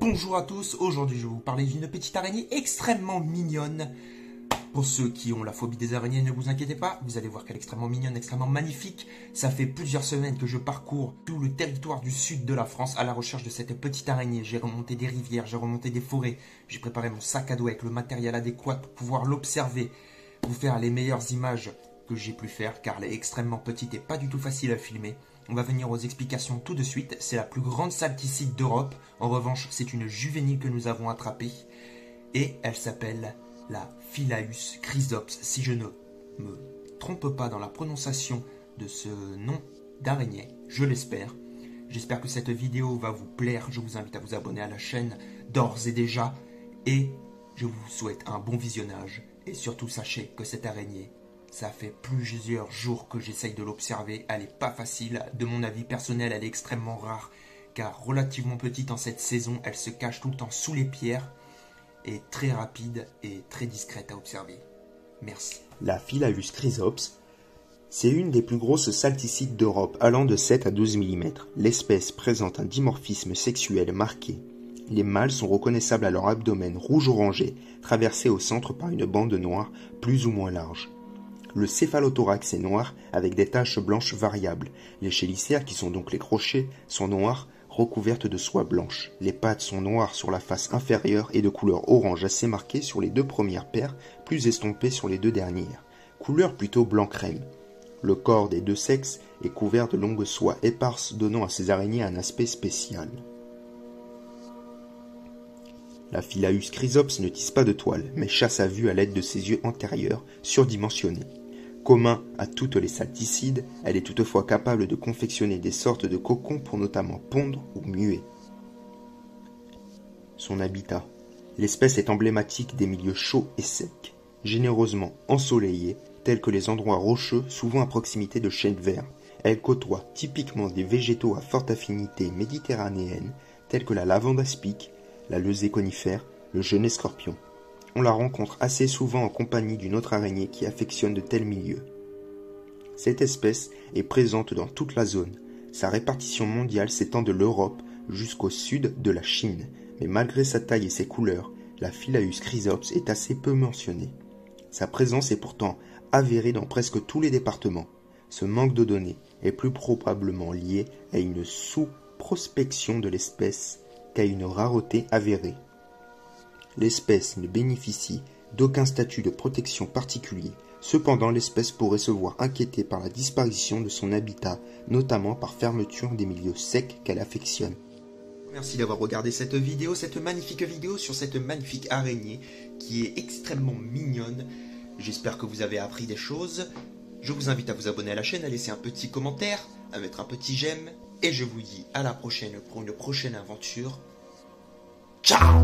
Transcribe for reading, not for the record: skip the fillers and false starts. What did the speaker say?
Bonjour à tous, aujourd'hui je vais vous parler d'une petite araignée extrêmement mignonne. Pour ceux qui ont la phobie des araignées, ne vous inquiétez pas, vous allez voir qu'elle est extrêmement mignonne, extrêmement magnifique. Ça fait plusieurs semaines que je parcours tout le territoire du sud de la France à la recherche de cette petite araignée. J'ai remonté des rivières, j'ai remonté des forêts, j'ai préparé mon sac à dos avec le matériel adéquat pour pouvoir l'observer, vous faire les meilleures images que j'ai pu faire car elle est extrêmement petite et pas du tout facile à filmer. On va venir aux explications tout de suite. C'est la plus grande salticide d'Europe. En revanche, c'est une juvénile que nous avons attrapée. Et elle s'appelle la Philaeus chrysops. Si je ne me trompe pas dans la prononciation de ce nom d'araignée, je l'espère. J'espère que cette vidéo va vous plaire. Je vous invite à vous abonner à la chaîne d'ores et déjà. Et je vous souhaite un bon visionnage. Et surtout, sachez que cette araignée, ça fait plusieurs jours que j'essaye de l'observer. Elle n'est pas facile. De mon avis personnel, elle est extrêmement rare. Car relativement petite en cette saison, elle se cache tout le temps sous les pierres. Et très rapide et très discrète à observer. Merci. La Philaeus chrysops, c'est une des plus grosses salticides d'Europe, allant de 7 à 12 mm. L'espèce présente un dimorphisme sexuel marqué. Les mâles sont reconnaissables à leur abdomen rouge-orangé, traversé au centre par une bande noire plus ou moins large. Le céphalothorax est noir avec des taches blanches variables. Les chélicères, qui sont donc les crochets, sont noirs, recouvertes de soie blanche. Les pattes sont noires sur la face inférieure et de couleur orange assez marquée sur les deux premières paires, plus estompées sur les deux dernières. Couleur plutôt blanc-crème. Le corps des deux sexes est couvert de longues soies éparses, donnant à ces araignées un aspect spécial. La Philaeus chrysops ne tisse pas de toile, mais chasse à vue à l'aide de ses yeux antérieurs, surdimensionnés. Commun à toutes les salticides, elle est toutefois capable de confectionner des sortes de cocons pour notamment pondre ou muer. Son habitat. L'espèce est emblématique des milieux chauds et secs, généreusement ensoleillés, tels que les endroits rocheux, souvent à proximité de chênes verts. Elle côtoie typiquement des végétaux à forte affinité méditerranéenne, tels que la lavande aspic, la levée conifère, le genêt scorpion. On la rencontre assez souvent en compagnie d'une autre araignée qui affectionne de tels milieux. Cette espèce est présente dans toute la zone. Sa répartition mondiale s'étend de l'Europe jusqu'au sud de la Chine, mais malgré sa taille et ses couleurs, la Philaeus chrysops est assez peu mentionnée. Sa présence est pourtant avérée dans presque tous les départements. Ce manque de données est plus probablement lié à une sous-prospection de l'espèce qu'à une rareté avérée. L'espèce ne bénéficie d'aucun statut de protection particulier. Cependant, l'espèce pourrait se voir inquiétée par la disparition de son habitat, notamment par fermeture des milieux secs qu'elle affectionne. Merci d'avoir regardé cette magnifique vidéo sur cette magnifique araignée qui est extrêmement mignonne. J'espère que vous avez appris des choses. Je vous invite à vous abonner à la chaîne, à laisser un petit commentaire, à mettre un petit j'aime. Et je vous dis à la prochaine pour une prochaine aventure. Ciao!